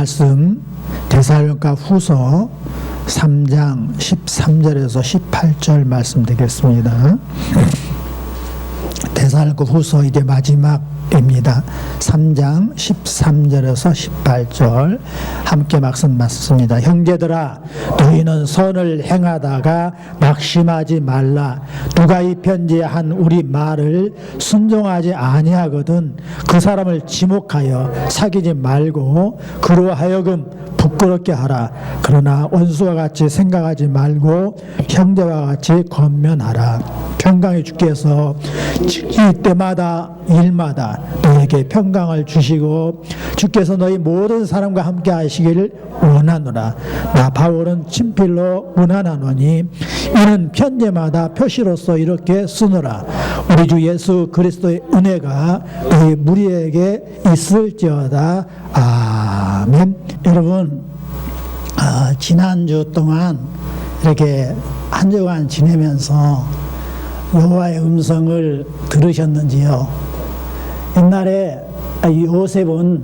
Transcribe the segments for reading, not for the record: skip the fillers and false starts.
말씀 데살로니가 후서 3장 13절에서 18절 말씀 되겠습니다. 데살로니가 후서 이제 마지막입니다. 3장 13절에서 18절 함께 말씀 맞습니다. 형제들아, 너희는 선을 행하다가 낙심하지 말라. 누가 이 편지에 한 우리 말을 순종하지 아니하거든 그 사람을 지목하여 사귀지 말고 그로 하여금 부끄럽게 하라. 그러나 원수와 같이 생각하지 말고 형제와 같이 권면하라. 평강의 주께서 이때마다 일마다 너에게 평강을 주시고 주께서 너희 모든 사람과 함께 하시기를 원하노라. 나 바울은 친필로 원하노니 이는 편지마다 표시로서 이렇게 쓰노라. 우리 주 예수 그리스도의 은혜가 너희 무리에게 있을지어다. 아멘. 여러분, 지난주 동안 이렇게 한 주간 지내면서 여호와의 음성을 들으셨는지요? 옛날에 요셉은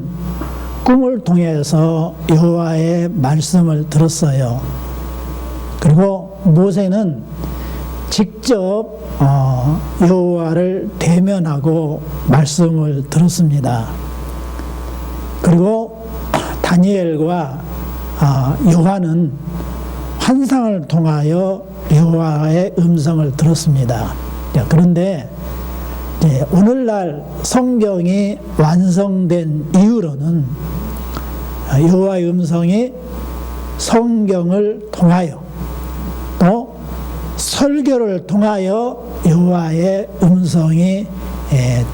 꿈을 통해서 여호와의 말씀을 들었어요. 그리고 모세는 직접 여호와를 대면하고 말씀을 들었습니다. 그리고 다니엘과 요한은 환상을 통하여 여호와의 음성을 들었습니다. 그런데 오늘날 성경이 완성된 이후로는 여호와의 음성이 성경을 통하여 또 설교를 통하여 여호와의 음성이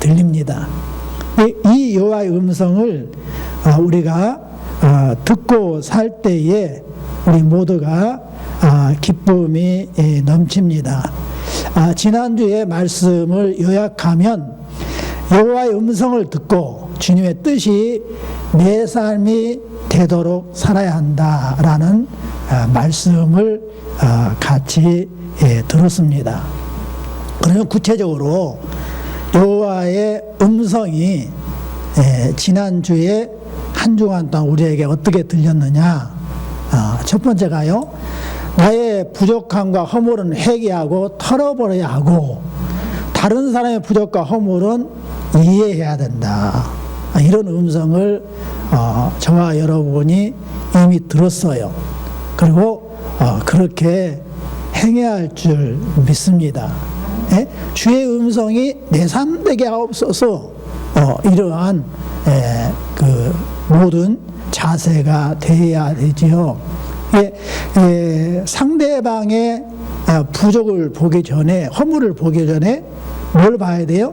들립니다. 이 여호와의 음성을 우리가 듣고 살 때에 우리 모두가 기쁨이 넘칩니다. 지난주의 말씀을 요약하면 여호와의 음성을 듣고 주님의 뜻이 내 삶이 되도록 살아야 한다라는 말씀을 같이 들었습니다. 그러면 구체적으로 여호와의 음성이 지난주에 한 주간 동안 우리에게 어떻게 들렸느냐? 첫 번째가요, 나의 부족함과 허물은 회개하고 털어버려야 하고 다른 사람의 부족과 허물은 이해해야 된다. 이런 음성을 저와 여러분이 이미 들었어요. 그리고 그렇게 행해야 할 줄 믿습니다. 주의 음성이 내 삶 되게 하옵소서. 이러한 그 모든 자세가 되어야 되지요. 상대방의 부족을 보기 전에, 허물을 보기 전에 뭘 봐야 돼요?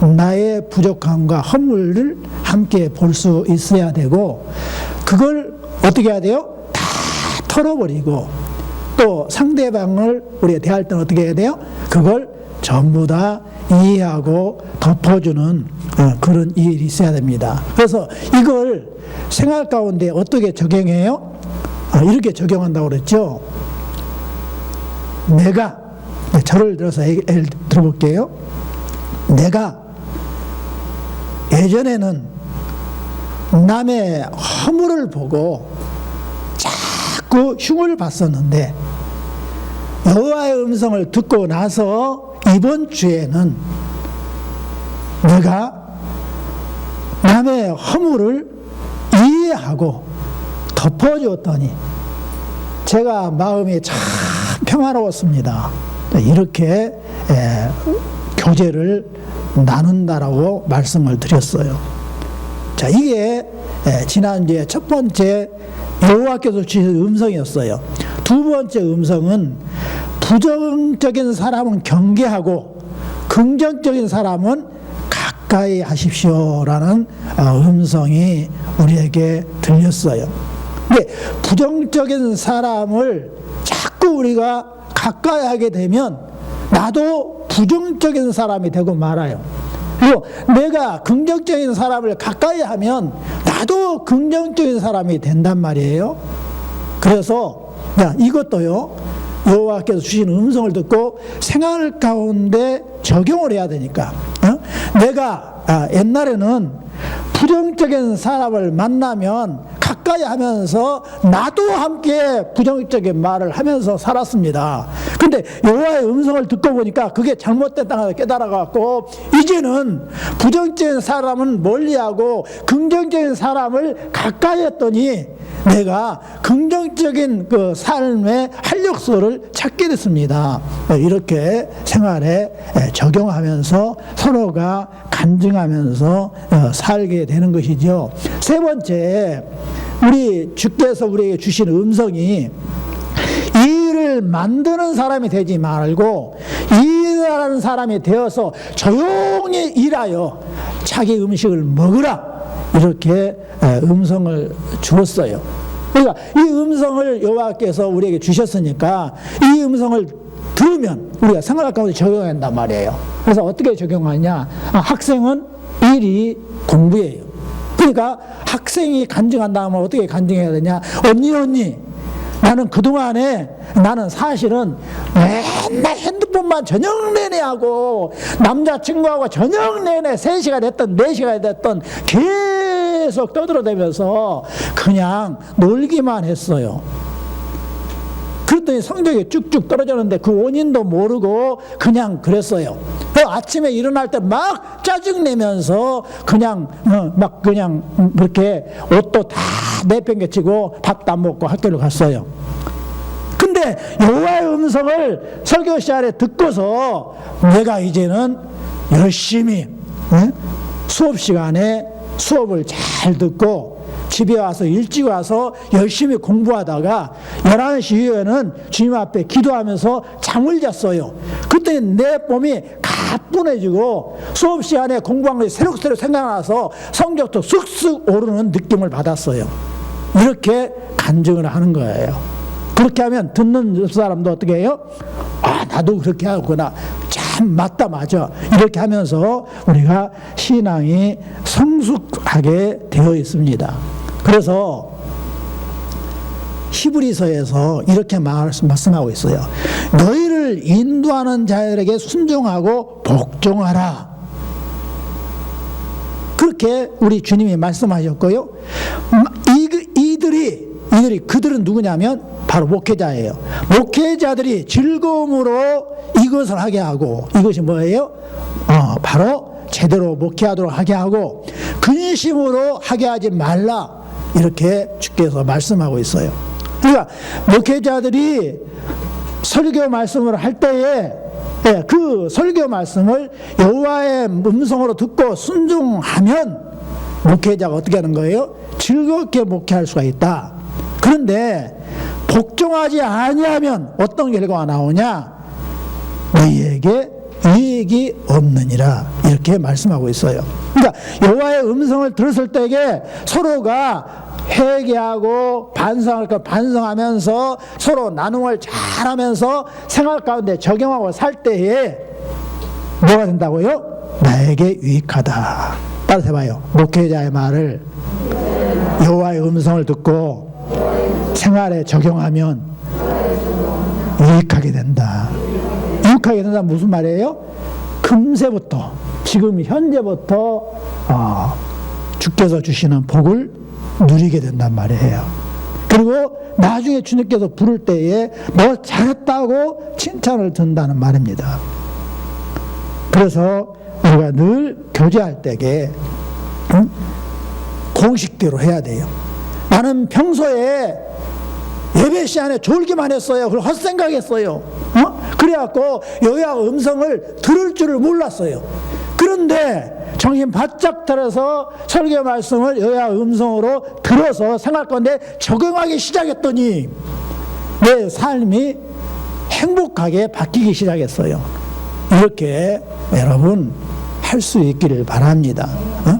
나의 부족함과 허물을 함께 볼 수 있어야 되고, 그걸 어떻게 해야 돼요? 다 털어버리고, 또 상대방을 우리가 대할 때는 어떻게 해야 돼요? 그걸 전부 다 이해하고 덮어주는 그런 일이 있어야 됩니다. 그래서 이걸 생활 가운데 어떻게 적용해요? 이렇게 적용한다고 그랬죠. 내가, 저를 들어서 예를 들어볼게요. 내가 예전에는 남의 허물을 보고 자꾸 흉을 봤었는데 여호와의 음성을 듣고 나서 이번 주에는 내가 남의 허물을 이해하고 덮어주었더니 제가 마음이 참 평화로웠습니다. 이렇게 교제를 나눈다라고 말씀을 드렸어요. 자, 이게 지난주에 첫 번째 여호와께서 주신 음성이었어요. 두 번째 음성은 부정적인 사람은 경계하고 긍정적인 사람은 가까이 하십시오라는 음성이 우리에게 들렸어요. 근데 부정적인 사람을 자꾸 우리가 가까이 하게 되면 나도 부정적인 사람이 되고 말아요. 그리고 내가 긍정적인 사람을 가까이 하면 나도 긍정적인 사람이 된단 말이에요. 그래서 이것도요, 여호와께서 주신 음성을 듣고 생활 가운데 적용을 해야 되니까, 내가 옛날에는 부정적인 사람을 만나면 가까이 가까이 하면서 나도 함께 부정적인 말을 하면서 살았습니다. 근데 여호와의 음성을 듣고 보니까 그게 잘못됐다는 걸 깨달아갖고 이제는 부정적인 사람은 멀리하고 긍정적인 사람을 가까이 했더니 내가 긍정적인 그 삶의 활력소를 찾게 됐습니다. 이렇게 생활에 적용하면서 서로가 간증하면서 살게 되는 것이죠. 세 번째, 우리 주께서 우리에게 주신 음성이 일을 만드는 사람이 되지 말고 일하는 사람이 되어서 조용히 일하여 자기 음식을 먹으라, 이렇게 음성을 주었어요. 그러니까 이 음성을 여호와께서 우리에게 주셨으니까 이 음성을 들으면 우리가 생활 가운데 적용해야 한단 말이에요. 그래서 어떻게 적용하냐? 학생은 일이 공부예요. 그러니까 학생이 간증한다면 어떻게 간증해야 되냐? 언니 나는 그동안에 나는 사실은 맨날 핸드폰만 저녁 내내 하고 남자친구하고 저녁 내내 3시가 됐든 4시가 됐든 계속 떠들어대면서 그냥 놀기만 했어요. 그랬더니 성적이 쭉쭉 떨어졌는데 그 원인도 모르고 그냥 그랬어요. 아침에 일어날 때 막 짜증내면서 그냥 막 그냥 그렇게 옷도 다 내팽개치고 밥도 안 먹고 학교를 갔어요. 근데 여호와의 음성을 설교 시간에 듣고서 내가 이제는 열심히 수업 시간에 수업을 잘 듣고 집에 와서 일찍 와서 열심히 공부하다가 11시 이후에는 주님 앞에 기도하면서 잠을 잤어요. 그때 내 몸이 가뿐해지고 수업 시간에 공부한 것이 새록새록 생각나서 성적도 쑥쑥 오르는 느낌을 받았어요. 이렇게 간증을 하는 거예요. 그렇게 하면 듣는 사람도 어떻게 해요? 나도 그렇게 하구나. 참 맞다, 맞아. 이렇게 하면서 우리가 신앙이 성숙하게 되어 있습니다. 그래서 히브리서에서 이렇게 말씀하고 있어요. 너희를 인도하는 자들에게 순종하고 복종하라. 그렇게 우리 주님이 말씀하셨고요. 그들은 누구냐면 바로 목회자예요. 목회자들이 즐거움으로 이것을 하게 하고, 이것이 뭐예요? 바로 제대로 목회하도록 하게 하고 근심으로 하게 하지 말라, 이렇게 주께서 말씀하고 있어요. 그러니까 목회자들이 설교 말씀을 할 때에 그 설교 말씀을 여호와의 음성으로 듣고 순종하면 목회자가 어떻게 하는 거예요? 즐겁게 목회할 수가 있다. 그런데 복종하지 아니하면 어떤 결과가 나오냐? 너희에게 이익이 없느니라, 이렇게 말씀하고 있어요. 그러니까 여호와의 음성을 들었을 때에 서로가 회개하고 반성할 것 반성하면서 서로 나눔을 잘하면서 생활 가운데 적용하고 살 때에 뭐가 된다고요? 나에게 유익하다. 따라서 해봐요. 목회자의 말을 여호와의 음성을 듣고 생활에 적용하면 유익하게 된다. 유익하게 된다 무슨 말이에요? 금세부터, 지금 현재부터 주께서 주시는 복을 누리게 된단 말이에요. 그리고 나중에 주님께서 부를 때에 너 잘했다고 칭찬을 듣는다는 말입니다. 그래서 우리가 늘 교제할 때에 공식대로 해야 돼요. 나는 평소에 예배 시간에 졸기만 했어요. 그리고 헛생각했어요. 그래갖고 여호와 음성을 들을 줄을 몰랐어요. 그런데 정신 바짝 들어서 설교 말씀을 여호와 음성으로 들어서 생활 가운데 적용하기 시작했더니 내 삶이 행복하게 바뀌기 시작했어요. 이렇게 여러분 할 수 있기를 바랍니다.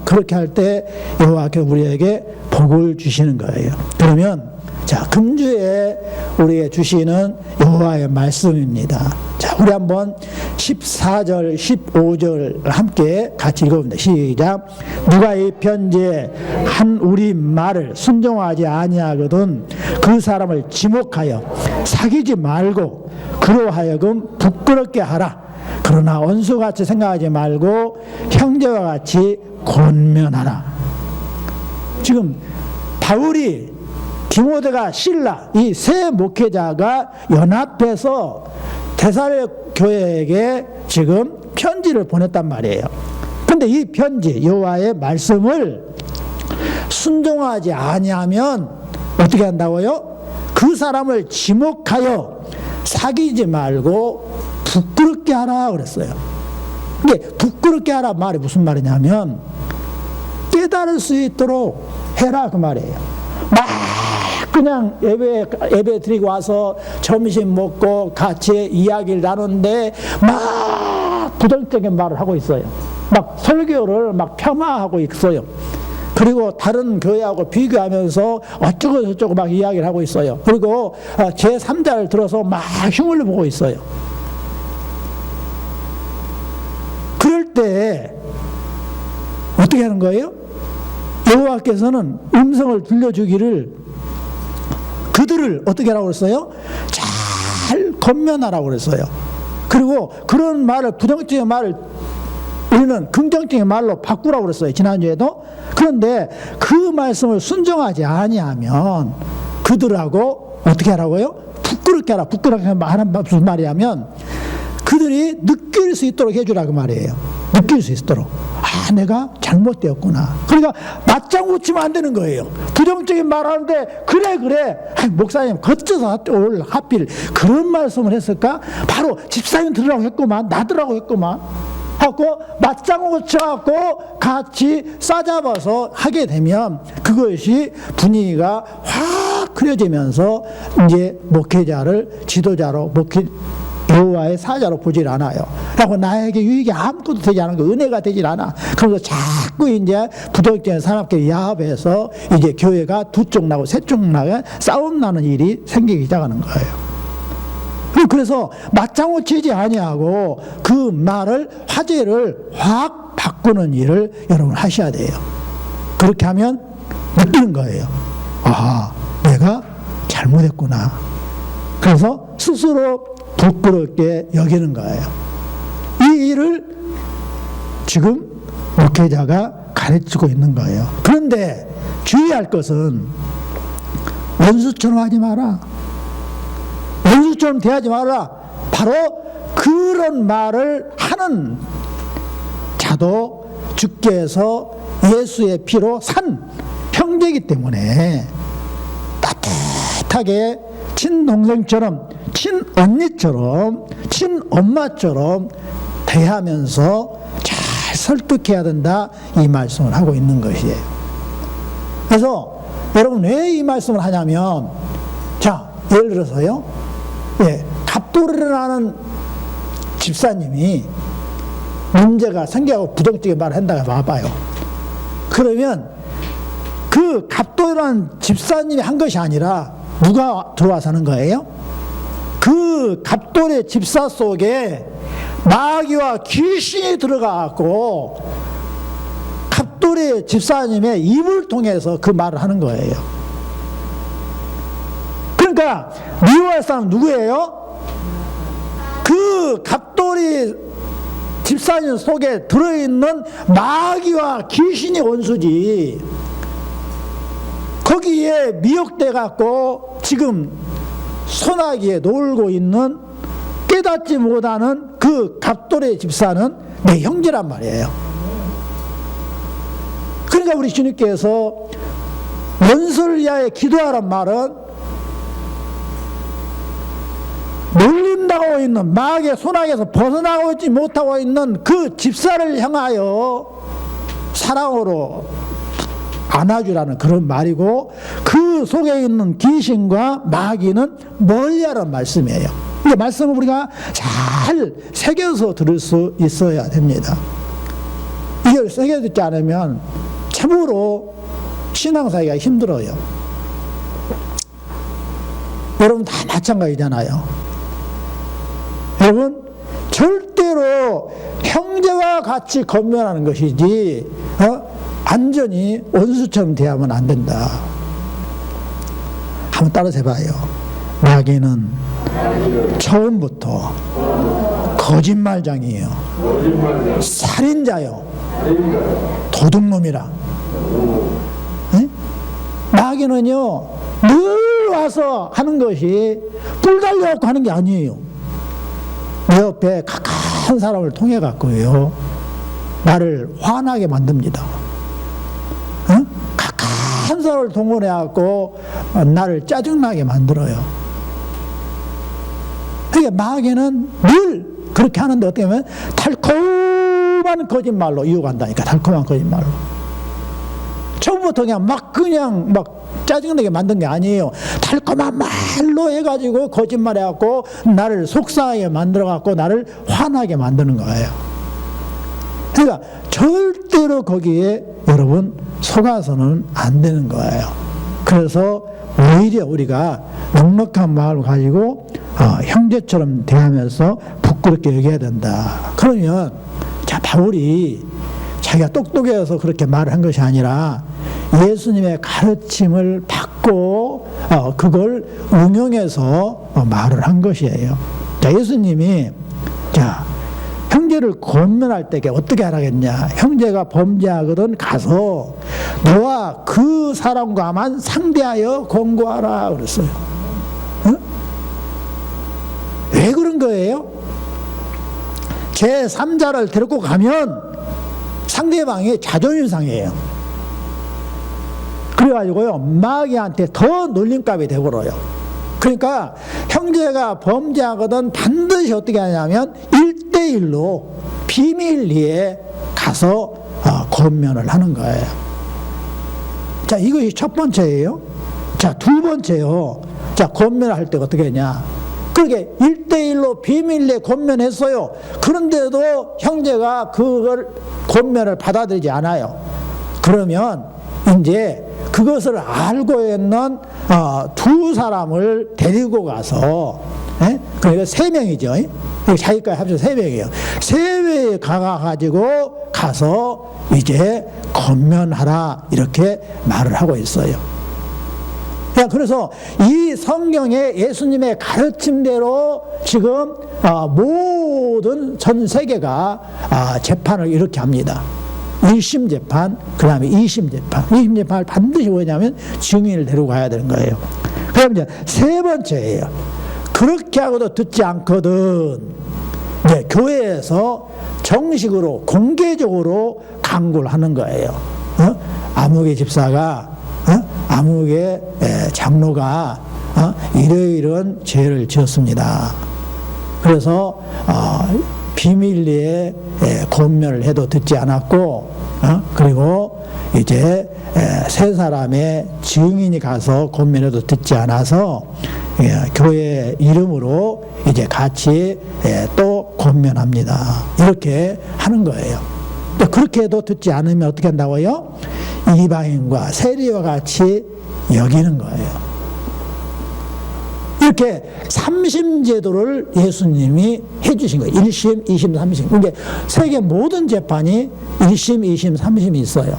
그렇게 할 때 여호와께서 우리에게 복을 주시는 거예요. 그러면 자, 금주에 우리에게 주시는 여호와의 말씀입니다. 자, 우리 한번 14절, 15절 함께 같이 읽어봅니다. 시작. 누가 이 편지에 한 우리 말을 순종하지 아니하거든 그 사람을 지목하여 사귀지 말고 그로 하여금 부끄럽게 하라. 그러나 원수같이 생각하지 말고 형제와 같이 권면하라. 지금 바울이 디모데가 실라 이 세 목회자가 연합해서 데살로니가 교회에게 지금 편지를 보냈단 말이에요. 근데 이 편지 여호와의 말씀을 순종하지 아니하면 어떻게 한다고요? 그 사람을 지목하여 사귀지 말고 부끄럽게 하라 그랬어요. 이게 부끄럽게 하라 말이 무슨 말이냐면 깨달을 수 있도록 해라 그 말이에요. 막 그냥 예배 드리고 와서 점심 먹고 같이 이야기를 나누는데 막 부정적인 말을 하고 있어요. 막 설교를 막 폄하하고 있어요. 그리고 다른 교회하고 비교하면서 어쩌고 저쩌고 막 이야기를 하고 있어요. 그리고 제3자를 들어서 막 흉을 보고 있어요. 그럴 때 어떻게 하는 거예요? 여호와께서는 음성을 들려주기를 그들을 어떻게 하라고 그랬어요? 잘 권면하라고 그랬어요. 그리고 그런 말을 부정적인 말을 우리는 긍정적인 말로 바꾸라고 그랬어요. 지난주에도. 그런데 그 말씀을 순종하지 아니하면 그들하고 어떻게 하라고요? 부끄럽게 하라. 부끄럽게 하는 무슨 말이냐면 그들이 느낄 수 있도록 해주라 그 말이에요. 느낄 수 있도록. 아, 내가 잘못되었구나. 그러니까 맞장구 치면 안 되는 거예요. 부정적인 말 하는데 그래 아이, 목사님 거쳐서 오늘 하필 그런 말씀을 했을까? 바로 집사님 들으라고 했구만. 나더라고 했구만 하고 맞장구 쳐갖고 같이 싸잡아서 하게 되면 그것이 분위기가 확 흐려지면서 이제 목회자를 지도자로 여호와의 사자로 보질 않아요. 그리고 나에게 유익이 아무것도 되지 않은 거, 은혜가 되질 않아. 그러면서 자꾸 이제 부정적인 사람끼리 야합해서 이제 교회가 두 쪽 나고 세 쪽 나고 싸움 나는 일이 생기기 시작하는 거예요. 그래서 맞장구 치지 아니하고 그 말을 화제를 확 바꾸는 일을 여러분 하셔야 돼요. 그렇게 하면 느끼는 거예요. 아, 내가 잘못했구나. 그래서 스스로 부끄럽게 여기는 거예요. 이 일을 지금 목회자가 가르치고 있는 거예요. 그런데 주의할 것은 원수처럼 하지 마라. 원수처럼 대하지 마라. 바로 그런 말을 하는 자도 주께서 예수의 피로 산 형제이기 때문에 따뜻하게 친동생처럼 친언니처럼 친엄마처럼 대하면서 잘 설득해야 된다 이 말씀을 하고 있는 것이에요. 그래서 여러분 왜 이 말씀을 하냐면 자 예를 들어서요 갑돌이를 하는 집사님이 문제가 생겨서 부정적인 말을 한다고 봐봐요. 그러면 그 갑돌이라는 집사님이 한 것이 아니라 누가 들어와서 하는 거예요? 그 갑돌의 집사 속에 마귀와 귀신이 들어가고 갑돌의 집사님의 입을 통해서 그 말을 하는 거예요. 그러니까 미워할 사람은 누구예요? 그 갑돌이 집사님 속에 들어있는 마귀와 귀신이 원수지. 거기에 미혹돼 갖고 지금 소나기에 놀고 있는 깨닫지 못하는 그 갑돌의 집사는 내 형제란 말이에요. 그러니까 우리 주님께서 원수를 위하여 기도하란 말은 놀린다고 있는 마귀의 소나기에서 벗어나오지 못하고 있는 그 집사를 향하여 사랑으로 안아주라는 그런 말이고 그 속에 있는 귀신과 마귀는 멀리하라는 말씀이에요. 이 말씀을 우리가 잘 새겨서 들을 수 있어야 됩니다. 이걸 새겨 듣지 않으면 참으로 신앙사기가 힘들어요. 여러분 다 마찬가지잖아요. 여러분 절대로 형제와 같이 건면하는 것이지 완전히 원수처럼 대하면 안 된다. 한번 따라서 해봐요. 마귀는 처음부터 거짓말장이에요. 살인자요. 도둑놈이라. 네? 마귀는요 늘 가서 하는 것이 뿔 달려갖고 하는 게 아니에요. 내 옆에 가까운 사람을 통해 갖고요, 나를 화나게 만듭니다. 가까운 사람을 동원해 갖고 나를 짜증나게 만들어요. 그러니까 마귀는 늘 그렇게 하는데 어떻게 하면 달콤한 거짓말로 유혹한다니까. 달콤한 거짓말로. 처음부터 그냥 막 짜증나게 만든 게 아니에요. 달콤한 말로 해가지고 거짓말 해갖고 나를 속상하게 만들어갖고 나를 화나게 만드는 거예요. 그러니까 절대로 거기에 여러분 속아서는 안 되는 거예요. 그래서 오히려 우리가 넉넉한 마음을 가지고 형제처럼 대하면서 부끄럽게 여겨야 된다. 그러면 자, 바울이 자기가 똑똑해서 그렇게 말을 한 것이 아니라 예수님의 가르침을 받고 그걸 응용해서 말을 한 것이에요. 자, 예수님이 형제를 권면할 때 어떻게 하라겠냐. 형제가 범죄하거든 가서 너와 그 사람과만 상대하여 권고하라 그랬어요. 왜 그런 거예요? 제3자를 데리고 가면 상대방이 자존심 상해요. 그래가지고요, 마귀한테 더 놀림감이 되버려요. 그러니까 형제가 범죄하거든 반드시 어떻게 하냐면 1대1로 비밀리에 가서 권면을 하는 거예요. 자, 이것이 첫 번째예요. 자, 두 번째요. 자, 권면을 할 때 어떻게 하냐. 그렇게 1대1로 비밀리에 권면했어요. 그런데도 형제가 그걸 권면을 받아들이지 않아요. 그러면 이제 그것을 알고 있는 두 사람을 데리고 가서, 그러니까 3명이죠. 자기까지 합쳐서 3명이에요. 3명이 가가지고 가서 이제 권면하라 이렇게 말을 하고 있어요. 그래서 이 성경의 예수님의 가르침대로 지금 모든 전 세계가 재판을 이렇게 합니다. 1심 재판, 그 다음에 2심 재판. 2심 재판을 반드시 뭐냐면 증인을 데리고 가야 되는 거예요. 그럼 이제 세 번째예요. 그렇게 하고도 듣지 않거든 이제 교회에서 정식으로 공개적으로 강구를 하는 거예요. 아무개 집사가 아무개 장로가 이러이러한 죄를 지었습니다. 그래서 비밀리에 권면을 해도 듣지 않았고, 그리고 이제 세 사람의 증인이 가서 권면해도 듣지 않아서 교회 이름으로 이제 같이 또 권면합니다. 이렇게 하는 거예요. 그렇게 해도 듣지 않으면 어떻게 한다고요? 이방인과 세리와 같이 여기는 거예요. 이렇게 3심 제도를 예수님이 해주신 거예요. 1심, 2심, 3심. 그러니까 세계 모든 재판이 1심, 2심, 3심이 있어요.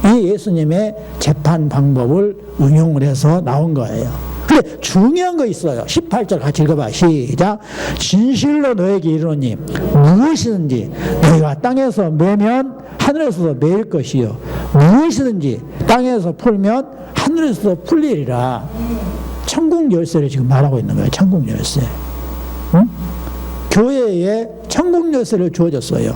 이 예수님의 재판 방법을 응용을 해서 나온 거예요. 근데 중요한 거 있어요. 18절 같이 읽어봐. 시작. 진실로 너에게 이르노니 무엇이든지 너희가 땅에서 매면 하늘에서도 매일 것이요 무엇이든지 땅에서 풀면 하늘에서도 풀리리라. 천국 열쇠를 지금 말하고 있는 거예요. 천국 열쇠. 응? 교회에 천국 열쇠를 주어졌어요.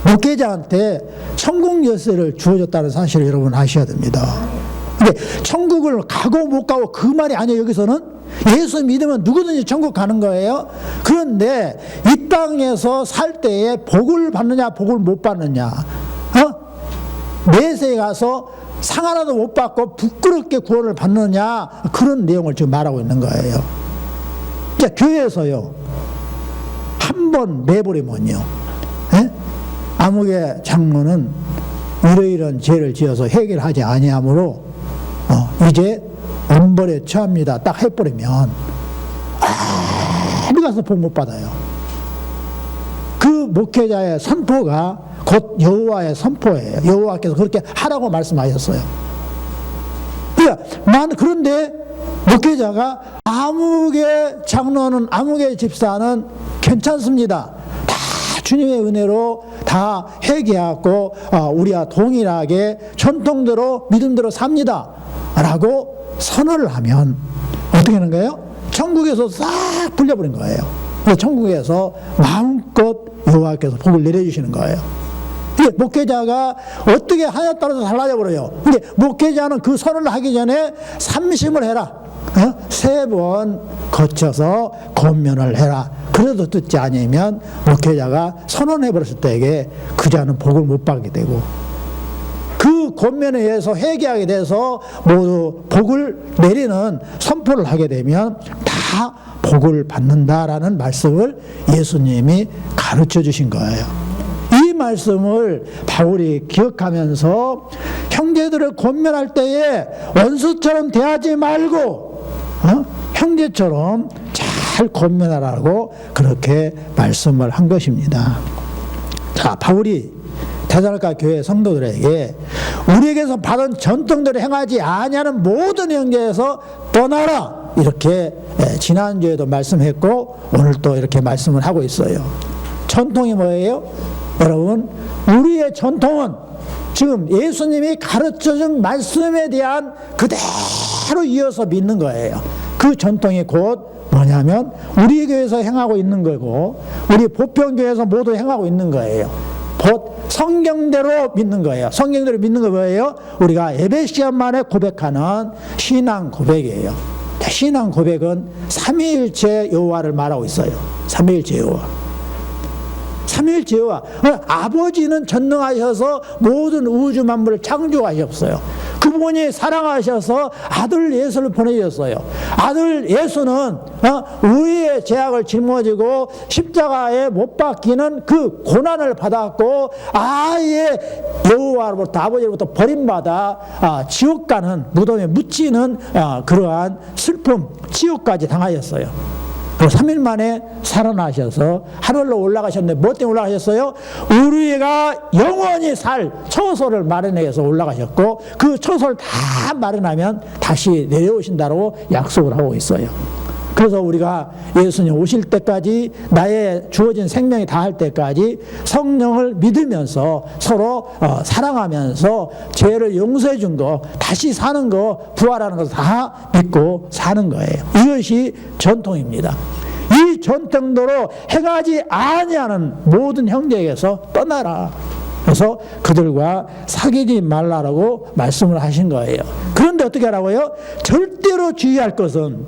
목회자한테 천국 열쇠를 주어졌다는 사실을 여러분 아셔야 됩니다. 근데 천국을 가고 못 가고 그 말이 아니에요. 여기서는 예수 믿으면 누구든지 천국 가는 거예요. 그런데 이 땅에서 살 때에 복을 받느냐 복을 못 받느냐, 내세에 가서 상 하나도 못 받고 부끄럽게 구원을 받느냐, 그런 내용을 지금 말하고 있는 거예요. 자, 교회에서요 한 번 내버리면요, 아무개 장로는 이러이러한 죄를 지어서 해결하지 아니하므로 이제 엄벌에 처합니다. 딱 해버리면 어디 가서 복 못 받아요. 그 목회자의 선포가 곧 여호와의 선포예요. 여호와께서 그렇게 하라고 말씀하셨어요. 그런데 목회자가 아무개 장로는 아무개 집사는 괜찮습니다. 다 주님의 은혜로 다 회개하고 우리와 동일하게 전통대로 믿음대로 삽니다. 라고 선언을 하면 어떻게 하는 거예요? 천국에서 싹 풀려버린 거예요. 천국에서 마음껏 여호와께서 복을 내려주시는 거예요. 목회자가 어떻게 하냐에 따라서 달라져 버려요. 근데 목회자는 그 선언을 하기 전에 삼심을 해라. 3번 거쳐서 권면을 해라. 그래도 듣지 않으면 목회자가 선언해 버렸을 때에 그 자는 복을 못 받게 되고, 그 권면에 의해서 회개하게 돼서 모두 복을 내리는 선포를 하게 되면 다 복을 받는다라는 말씀을 예수님이 가르쳐 주신 거예요. 이 말씀을 바울이 기억하면서 형제들을 권면할 때에 원수처럼 대하지 말고 형제처럼 잘 권면하라고 그렇게 말씀을 한 것입니다. 자, 바울이 데살로니가 교회 성도들에게 우리에게서 받은 전통대로 행하지 아니하는 모든 형제에서 떠나라, 이렇게 지난주에도 말씀했고 오늘 또 이렇게 말씀을 하고 있어요. 전통이 뭐예요? 여러분, 우리의 전통은 지금 예수님이 가르쳐준 말씀에 대한 그대로 이어서 믿는 거예요. 그 전통이 곧 뭐냐면 우리 교회에서 행하고 있는 거고 우리 보편교회에서 모두 행하고 있는 거예요. 곧 성경대로 믿는 거예요. 성경대로 믿는 거 뭐예요? 우리가 예배 시간 만에 고백하는 신앙 고백이에요. 신앙 고백은 삼위일체 여호와를 말하고 있어요. 삼위일체 여호와. 삼위일체 여호와. 아버지는 전능하셔서 모든 우주 만물을 창조하셨어요. 그분이 사랑하셔서 아들 예수를 보내주셨어요. 아들 예수는 우리의 죄악을 짊어지고 십자가에 못 박히는 그 고난을 받았고 아예 여호와로부터 아버지로부터 버림받아 지옥 가는 무덤에 묻히는 그러한 슬픔, 지옥까지 당하셨어요. 그리고 3일 만에 살아나셔서 하늘로 올라가셨는데 뭐 때문에 올라가셨어요? 우리가 영원히 살 처소를 마련해서 올라가셨고 그 처소를 다 마련하면 다시 내려오신다고 약속을 하고 있어요. 그래서 우리가 예수님 오실 때까지 나의 주어진 생명이 다할 때까지 성령을 믿으면서 서로 사랑하면서 죄를 용서해 준 거, 다시 사는 거, 부활하는 거 다 믿고 사는 거예요. 이것이 전통입니다. 이 전통대로 행하지 아니하는 모든 형제에게서 떠나라. 그래서 그들과 사귀지 말라라고 말씀을 하신 거예요. 그런데 어떻게 하라고요? 절대로 주의할 것은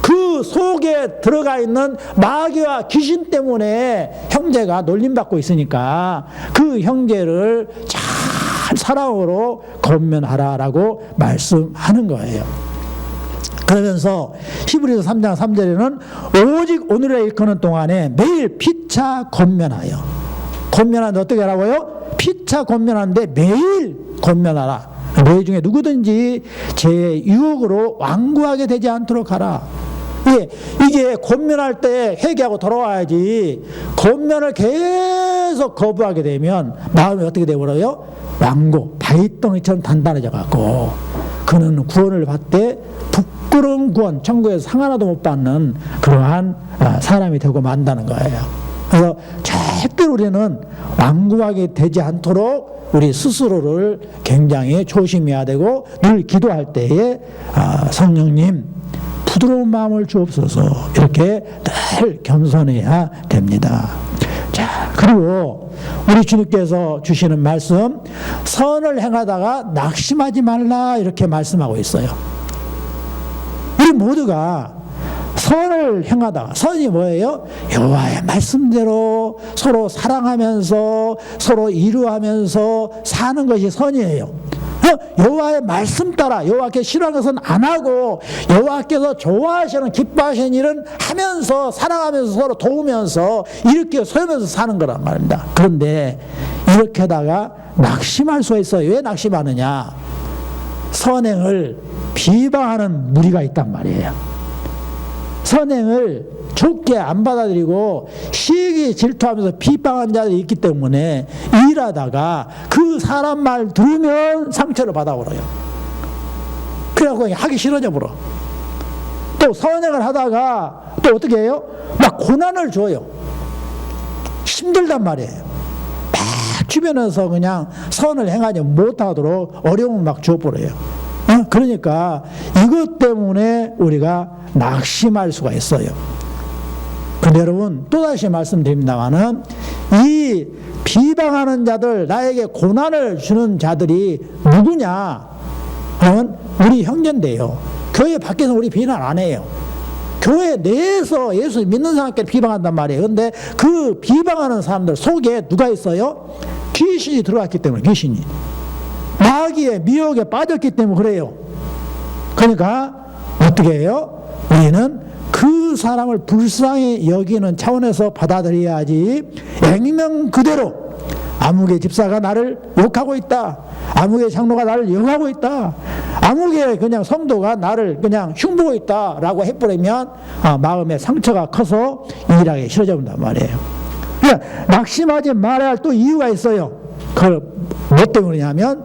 그 속에 들어가 있는 마귀와 귀신 때문에 형제가 놀림받고 있으니까 그 형제를 잘 사랑으로 권면하라라고 말씀하는 거예요. 그러면서 히브리서 3장 3절에는 오직 오늘의 일컫는 동안에 매일 피차 권면하여. 권면하는데 어떻게 하라고요? 피차 권면하는데 매일 권면하라. 너희 중에 누구든지 제 유혹으로 완고하게 되지 않도록 하라. 이게 권면할 때 회개하고 돌아와야지. 권면을 계속 거부하게 되면 마음이 어떻게 되버려요? 완고, 바위덩이처럼 단단해져 갖고 그는 구원을 받되 부끄러운 구원, 천국에서 상 하나도 못 받는 그러한 사람이 되고 만다는 거예요. 그래서 절대로 우리는 완고하게 되지 않도록 우리 스스로를 굉장히 조심해야 되고 늘 기도할 때에 성령님 부드러운 마음을 주옵소서, 이렇게 늘 겸손해야 됩니다. 자, 그리고 우리 주님께서 주시는 말씀, 선을 행하다가 낙심하지 말라, 이렇게 말씀하고 있어요. 우리 모두가 선을 행하다가, 선이 뭐예요? 여호와의 말씀대로 서로 사랑하면서 서로 이루하면서 사는 것이 선이에요. 여호와의 말씀 따라 여호와께 싫어하는 것은 안 하고 여호와께서 좋아하시는 기뻐하시는 일은 하면서 사랑하면서 서로 도우면서 이렇게 서면서 사는 거란 말입니다. 그런데 이렇게 하다가 낙심할 수가 있어요. 왜 낙심하느냐? 선행을 비방하는 무리가 있단 말이에요. 선행을 좋게 안 받아들이고 시기 질투하면서 비방하는 자들이 있기 때문에 일하다가 그 사람 말 들으면 상처를 받아버려요. 그래갖고 하기 싫어져 버려. 또 선행을 하다가 또 어떻게 해요? 막 고난을 줘요. 힘들단 말이에요. 막 주변에서 그냥 선을 행하지 못하도록 어려움을 막 줘버려요. 그러니까 이것 때문에 우리가 낙심할 수가 있어요. 근데 여러분 또다시 말씀드립니다마는 이 비방하는 자들, 나에게 고난을 주는 자들이 누구냐? 그러면 우리 형제인데요. 교회 밖에서 우리 비난 안 해요. 교회 내에서 예수 믿는 사람께 비방한단 말이에요. 근데 그 비방하는 사람들 속에 누가 있어요? 귀신이 들어갔기 때문에, 귀신이. 마귀의 미혹에 빠졌기 때문에 그래요. 그러니까 어떻게 해요? 우리는 그 사람을 불쌍히 여기는 차원에서 받아들여야지. 액면 그대로 아무개 집사가 나를 욕하고 있다, 아무개 장로가 나를 영하고 있다, 아무개 그냥 성도가 나를 그냥 흉보고 있다라고 해버리면 마음의 상처가 커서 일하기 싫어진단 말이에요. 그러니까 낙심하지 말아야 할 또 이유가 있어요. 그걸 뭐 때문이냐면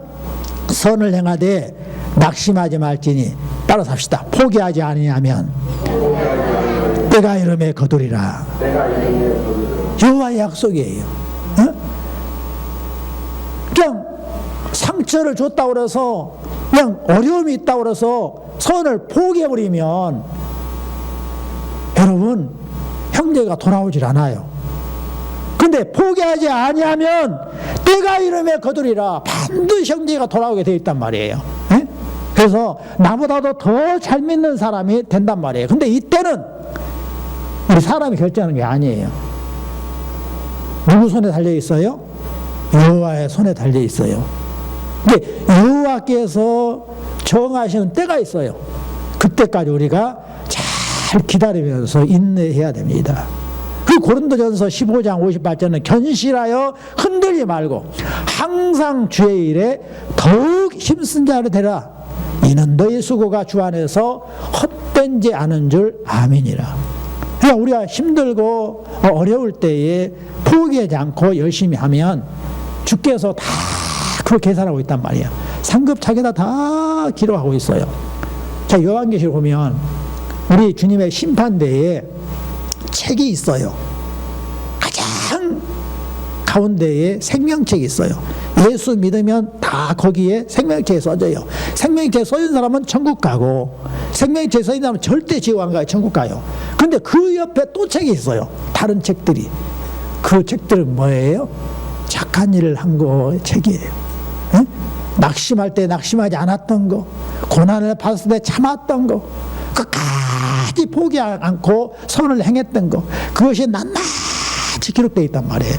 선을 행하되 낙심하지 말지니 따라 삽시다. 포기하지 아니하면 때가 이름에 거두리라. 여호와의 약속이에요. 그냥 상처를 줬다고 그래서 그냥 어려움이 있다고 그래서 선을 포기해버리면 여러분 형제가 돌아오질 않아요. 근데 포기하지 아니하면 때가 이름에 거두리라. 반드시 형제가 돌아오게 되어 있단 말이에요. 그래서 나보다도 더 잘 믿는 사람이 된단 말이에요. 근데 이때는 우리 사람이 결정하는 게 아니에요. 누구 손에 달려 있어요? 여호와의 손에 달려 있어요. 근데 여호와께서 정하시는 때가 있어요. 그때까지 우리가 잘 기다리면서 인내해야 됩니다. 그 고린도전서 15장 58절은 견실하여 흔들지 말고 항상 주의 일에 더욱 힘쓴 자를 되라. 이는 너희 수고가 주 안에서 헛되지 않은 줄 아미니라. 그러니까 우리가 힘들고 어려울 때에 포기하지 않고 열심히 하면 주께서 다 그걸 계산하고 있단 말이에요. 상급차게다 다 기록하고 있어요. 자, 요한계시록 보면 우리 주님의 심판대에 책이 있어요. 가장 가운데에 생명책이 있어요. 예수 믿으면 다 거기에 생명책에 써져요. 생명책에 써진 사람은 천국 가고 생명책에 써진 사람은 절대 지옥 안 가요. 천국 가요. 근데 그 옆에 또 책이 있어요. 다른 책들이. 그 책들은 뭐예요? 착한 일을 한 거의 책이에요. 에? 낙심할 때 낙심하지 않았던 거, 고난을 받았을 때 참았던 거, 끝까지 포기하지 않고 선을 행했던 거, 그것이 낱낱이 기록되어 있단 말이에요.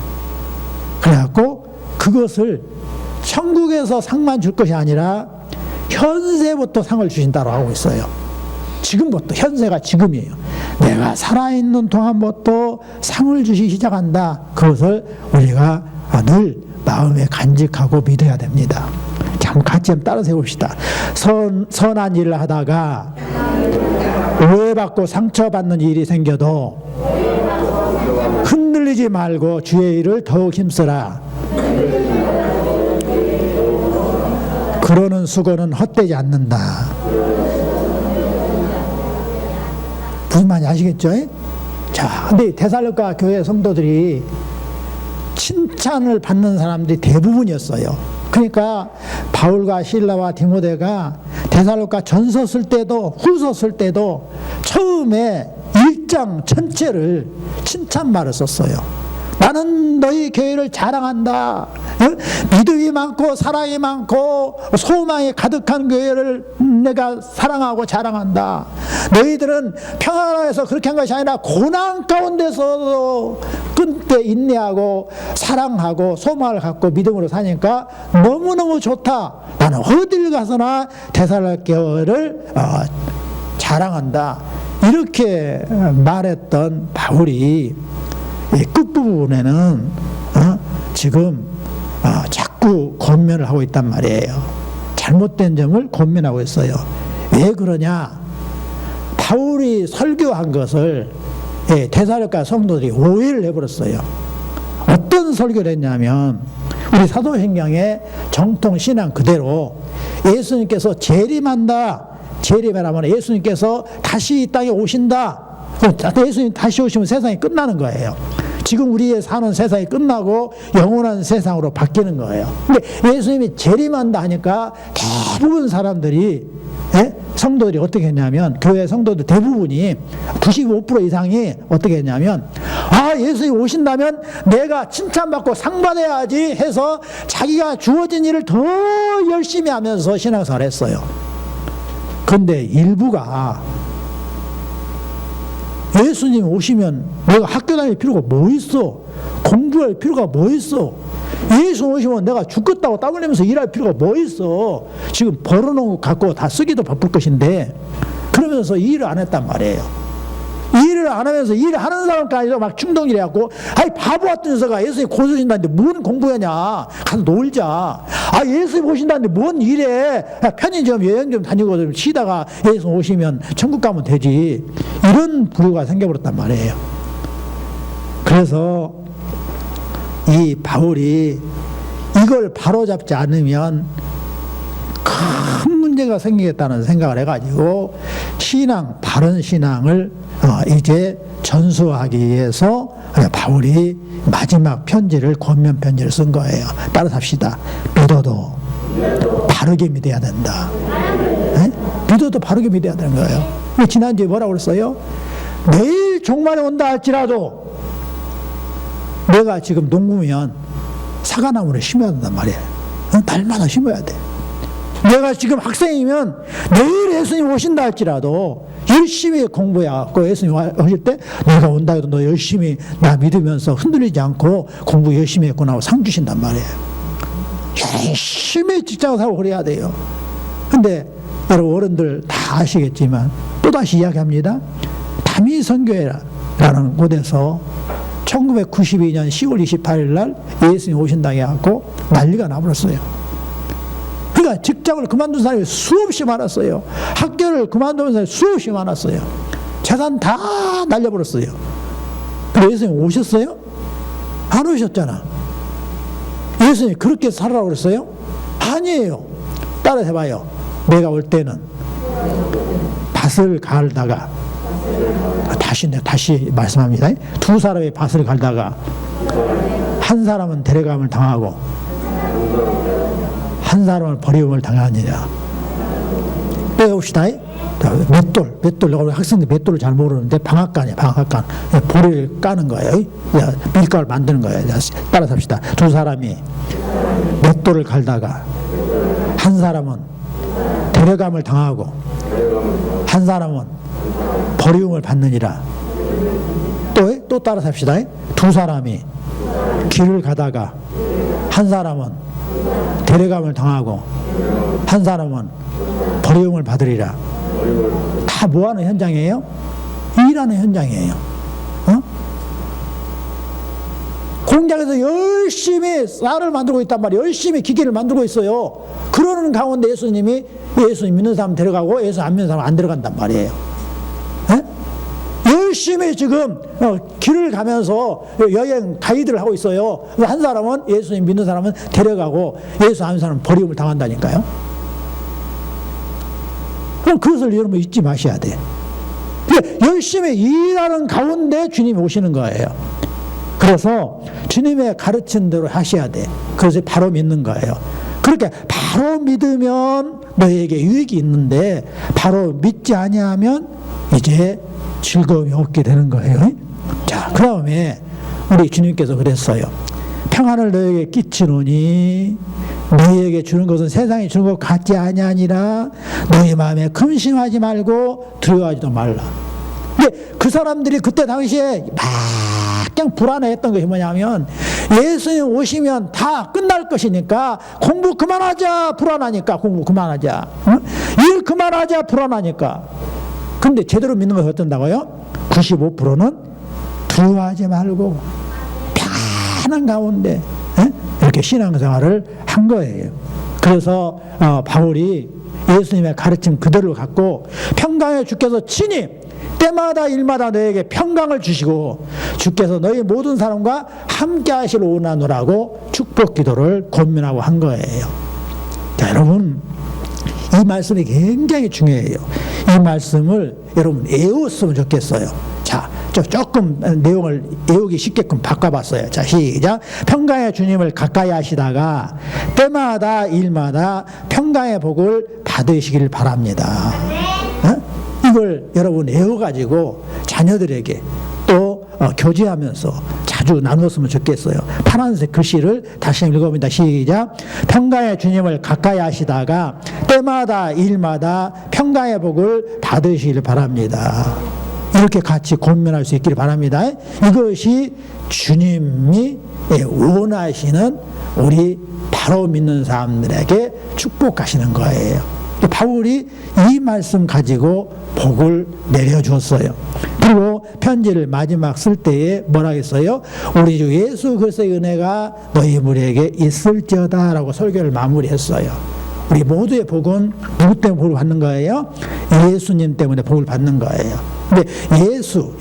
그래갖고 그것을 천국에서 상만 줄 것이 아니라 현세부터 상을 주신다고 하고 있어요. 지금부터, 현세가 지금이에요. 내가 살아있는 동안부터 상을 주시기 시작한다. 그것을 우리가 늘 마음에 간직하고 믿어야 됩니다. 자, 한번 같이 한번 따라서 해봅시다. 선한 일을 하다가 오해받고 상처받는 일이 생겨도 흔들리지 말고 주의 일을 더욱 힘쓰라. 그러는 수고는 헛되지 않는다. 무슨 말인지 아시겠죠? 자, 근데 데살로니가 교회 성도들이 칭찬을 받는 사람들이 대부분이었어요. 그러니까 바울과 실라와 디모데가 데살로니가 전서 쓸 때도 후서 쓸 때도 처음에 1장 전체를 칭찬말을 썼어요. 나는 너희 교회를 자랑한다. 믿음이 많고 사랑이 많고 소망이 가득한 교회를 내가 사랑하고 자랑한다. 너희들은 평안해서 그렇게 한 것이 아니라 고난 가운데서도 끝에 인내하고 사랑하고 소망을 갖고 믿음으로 사니까 너무너무 좋다. 나는 어딜 가서나 데살로니가 교회를 자랑한다. 이렇게 말했던 바울이 끝부분에는 지금 자꾸 권면을 하고 있단 말이에요. 잘못된 점을 권면하고 있어요. 왜 그러냐? 바울이 설교한 것을 데살로니가 성도들이 오해를 해버렸어요. 어떤 설교를 했냐면 우리 사도행전의 정통 신앙 그대로 예수님께서 재림한다. 재림이라면 예수님께서 다시 이 땅에 오신다. 예수님 다시 오시면 세상이 끝나는 거예요. 지금 우리의 사는 세상이 끝나고 영원한 세상으로 바뀌는 거예요. 근데 예수님이 재림한다 하니까 대부분 사람들이 예? 성도들이 어떻게 했냐면, 교회 성도들 대부분이 95% 이상이 어떻게 했냐면, 예수님 오신다면 내가 칭찬받고 상 받아야지 해서 자기가 주어진 일을 더 열심히 하면서 신앙생활을 했어요. 그런데 일부가 예수님 오시면 내가 학교 다닐 필요가 뭐 있어? 공부할 필요가 뭐 있어? 예수 오시면 내가 죽겠다고 땀 흘리면서 일할 필요가 뭐 있어? 지금 벌어놓은 거 갖고 다 쓰기도 바쁠 것인데, 그러면서 일을 안 했단 말이에요. 일을 안 하면서 일을 하는 사람까지도 막 충동일 해갖고, 바보 같은 녀석아, 예수님 곧 오신다는데 뭔 공부하냐? 가서 놀자. 예수님 오신다는데 뭔 일해? 편의점 여행 좀 다니고 좀 쉬다가 예수님 오시면 천국 가면 되지. 이런 부류가 생겨버렸단 말이에요. 그래서 이 바울이 이걸 바로잡지 않으면 큰 문제가 생기겠다는 생각을 해가지고 바른 신앙을 이제 전수하기 위해서 바울이 마지막 편지를, 권면 편지를 쓴 거예요. 따라삽시다. 믿어도 바르게 믿어야 된다. 네? 믿어도 바르게 믿어야 되는 거예요. 지난주에 뭐라고 그랬어요? 내일 종말이 온다 할지라도 내가 지금 농부면 사과나무를 심어야 된단 말이에요. 날마다 심어야 돼. 내가 지금 학생이면 내일 예수님 오신다 할지라도 열심히 공부해갖고 예수님 오실 때 내가 온다 해도 너 열심히 나 믿으면서 흔들리지 않고 공부 열심히 했구나 하고 상 주신단 말이에요. 열심히 직장생활 그래야 돼요. 근데 여러분 어른들 다 아시겠지만 또다시 이야기합니다. 담임선교회라는 곳에서 1992년 10월 28일 날 예수님 오신다고 해갖고 난리가 나버렸어요. 그러니까 직장을 그만둔 사람이 수없이 많았어요. 학교를 그만둔 사람이 수없이 많았어요. 재산 다 날려버렸어요. 그래서 예수님 오셨어요? 안 오셨잖아. 예수님 그렇게 살아라고 그랬어요? 아니에요. 따라 해봐요. 내가 올 때는 밭을 갈다가, 다시 말씀합니다. 두 사람이 밭을 갈다가 한 사람은 데려감을 당하고 한 사람은 버림을 당하느니라. 빼봅시다. 맷돌. 내가 학생들 맷돌을 잘 모르는데 방앗간이야, 방앗간. 보리를 까는 거예요. 밀가루를 만드는 거예요. 따라서 합시다. 두 사람이 맷돌을 갈다가 한 사람은 데려감을 당하고 한 사람은 버림을 받느니라. 또 따라서 합시다. 두 사람이 길을 가다가 한 사람은 데려감을 당하고 한 사람은 버림을 받으리라. 다 뭐하는 현장이에요? 일하는 현장이에요. 공장에서 열심히 쌀을 만들고 있단 말이에요. 열심히 기계를 만들고 있어요. 그러는 가운데 예수님 믿는 사람 데려가고 예수 안 믿는 사람 안 들어간단 말이에요. 열심히 지금 길을 가면서 여행 가이드를 하고 있어요. 한 사람은 예수님 믿는 사람은 데려가고 예수 안 믿는 사람은 버림을 당한다니까요. 그럼 그것을 여러분 잊지 마셔야 돼. 열심히 일하는 가운데 주님이 오시는 거예요. 그래서 주님의 가르친 대로 하셔야 돼. 그래서 바로 믿는 거예요. 그렇게 바로 믿으면 너에게 유익이 있는데 바로 믿지 아니하면 이제 즐거움이 없게 되는 거예요. 자, 그 다음에 우리 주님께서 그랬어요. 평안을 너에게 끼치노니 너희에게 주는 것은 세상이 주는 것 같지 아니하니라. 너희 마음에 근심하지 말고 두려워하지도 말라. 근데 그 사람들이 그때 당시에 막 그냥 불안해했던 것이 뭐냐면 예수님 오시면 다 끝날 것이니까 공부 그만하자 불안하니까 공부 그만하자. 일 그만하자 불안하니까. 근데 제대로 믿는 것이 어떤다고요? 95%는 두려워하지 말고 편한 가운데 이렇게 신앙생활을 한 거예요. 그래서 바울이 예수님의 가르침 그대로 갖고 평강의 주께서 친히 때마다 일마다 너에게 평강을 주시고 주께서 너희 모든 사람과 함께 하실 원하노라고 축복 기도를 권면하고 한 거예요. 자, 여러분 이 말씀이 굉장히 중요해요. 이 말씀을 여러분 외웠으면 좋겠어요. 자, 조금 내용을 외우기 쉽게끔 바꿔봤어요. 자, 시작. 평강의 주님을 가까이 하시다가 때마다 일마다 평강의 복을 받으시길 바랍니다. 이걸 여러분 외워가지고 자녀들에게 또 교제하면서 자주 나누었으면 좋겠어요. 파란색 글씨를 다시 읽어봅니다. 시작. 평강의 주님을 가까이 하시다가 때마다 일마다 평강의 복을 받으시길 바랍니다. 이렇게 같이 고민할 수 있기를 바랍니다. 이것이 주님이 원하시는 우리 바로 믿는 사람들에게 축복하시는 거예요. 바울이 이 말씀 가지고 복을 내려주었어요. 그리고 편지를 마지막 쓸 때에 뭐라 했어요? 우리 주 예수 그리스도의 은혜가 너희 무리에게 있을지어다 라고 설교를 마무리했어요. 우리 모두의 복은 누구 때문에 복을 받는 거예요? 예수님 때문에 복을 받는 거예요. 근데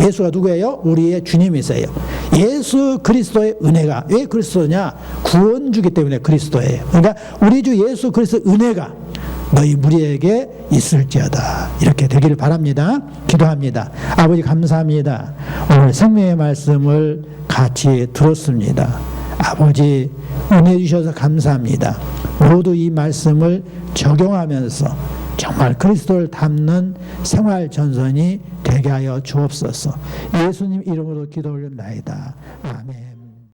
예수가 누구예요? 우리의 주님이세요. 예수 그리스도의 은혜가, 왜 그리스도냐? 구원주기 때문에 그리스도예요. 그러니까 우리 주 예수 그리스도의 은혜가 너희 무리에게 있을지어다. 이렇게 되기를 바랍니다. 기도합니다. 아버지 감사합니다. 오늘 생명의 말씀을 같이 들었습니다. 아버지 은혜 주셔서 감사합니다. 모두 이 말씀을 적용하면서 정말 그리스도를 닮는 생활 전선이 되게 하여 주옵소서. 예수님 이름으로 기도 올렸나이다. 아멘.